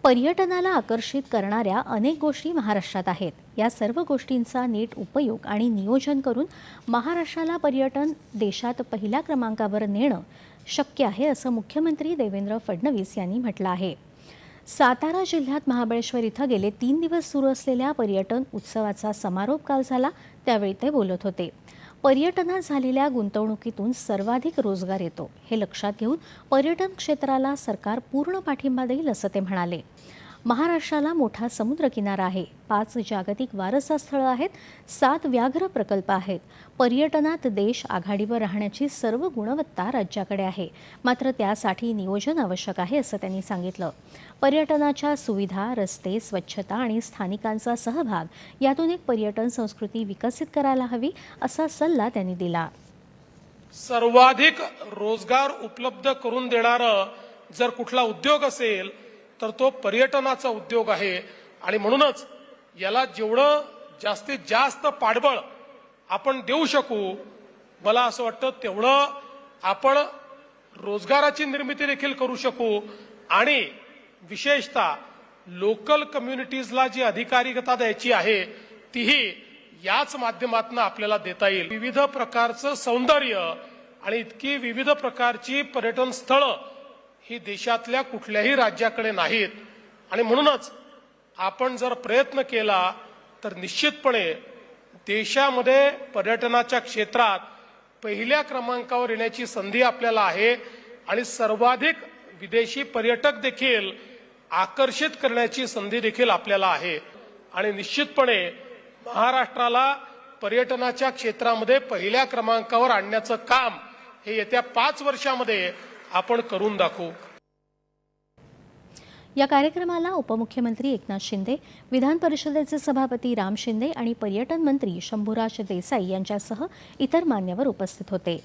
पर्यटनाला आकर्षित करणाऱ्या अनेक गोष्टी महाराष्ट्रात आहेत। या सर्व गोष्टींचा नीट उपयोग आणि नियोजन करून महाराष्ट्राला पर्यटन देशात पहिल्या क्रमांकावर नेणं शक्य आहे, असं मुख्यमंत्री देवेंद्र फडणवीस यांनी म्हटलं आहे। सातारा जिल्ह्यात महाबळेश्वर इथं गेले 3 दिवस सुरू असलेल्या पर्यटन उत्सवाचा समारोप काल झाला, त्यावेळी ते बोलत होते। पर्यटनात झालेल्या गुंतवणुकीतून सर्वाधिक रोजगार येतो, हे लक्षात घेऊन पर्यटन क्षेत्राला सरकार पूर्ण पाठिंबा देईल, असं ते म्हणाले। महाराष्ट्राला मोठा समुद्र किनारा आहे, 5 जागतिक वारसा स्थळं आहेत, 7 व्याघ्र प्रकल्प आहेत। पर्यटनात देश आघाडीवर राहण्याची सर्व गुणवत्ता राज्याकडे आहे, मात्र त्यासाठी नियोजन आवश्यक आहे, असं त्यांनी सांगितलं। पर्यटनाच्या सुविधा, रस्ते, स्वच्छता आणि स्थानिकांचा सहभाग यातून एक पर्यटन संस्कृती विकसित करायला हवी, असा सल्ला त्यांनी दिला। सर्वाधिक रोजगार उपलब्ध करून देणारा जर कुठला उद्योग असेल तर तो पर्यटनाचा उद्योग आहे आणि म्हणूनच याला जेवढं जास्तीत जास्त पाठबळ आपण देऊ शकू, मला असं वाटतं तेवढं आपण रोजगाराची निर्मिती देखील करू शकू आणि विशेषतः लोकल कम्युनिटीजला जी अधिकारिकता द्यायची आहे तीही याच माध्यमातून आपल्याला देता येईल। विविध प्रकारचं सौंदर्य आणि इतकी विविध प्रकारची पर्यटन स्थळं ही देशातल्या कुठल्याही राज्याकडे नाहीत आणि म्हणूनच आपण जर प्रयत्न केला तर निश्चितपणे देशामध्ये पर्यटनाच्या क्षेत्रात पहिल्या क्रमांकावर येण्याची संधी आपल्याला आहे आणि सर्वाधिक विदेशी पर्यटक देखील आकर्षित करण्याची संधी देखील आपल्याला आहे आणि निश्चितपणे महाराष्ट्राला पर्यटनाच्या क्षेत्रामध्ये पहिल्या क्रमांकावर आणण्याचं काम हे येत्या 5 वर्षांमध्ये आपण करून दाखवू। या कार्यक्रमाला उपमुख्यमंत्री एकनाथ शिंदे, विधान परिषदेचे सभापती राम शिंदे आणि पर्यटन मंत्री शंभूराज देसाई यांच्यासह इतर मान्यवर उपस्थित होते।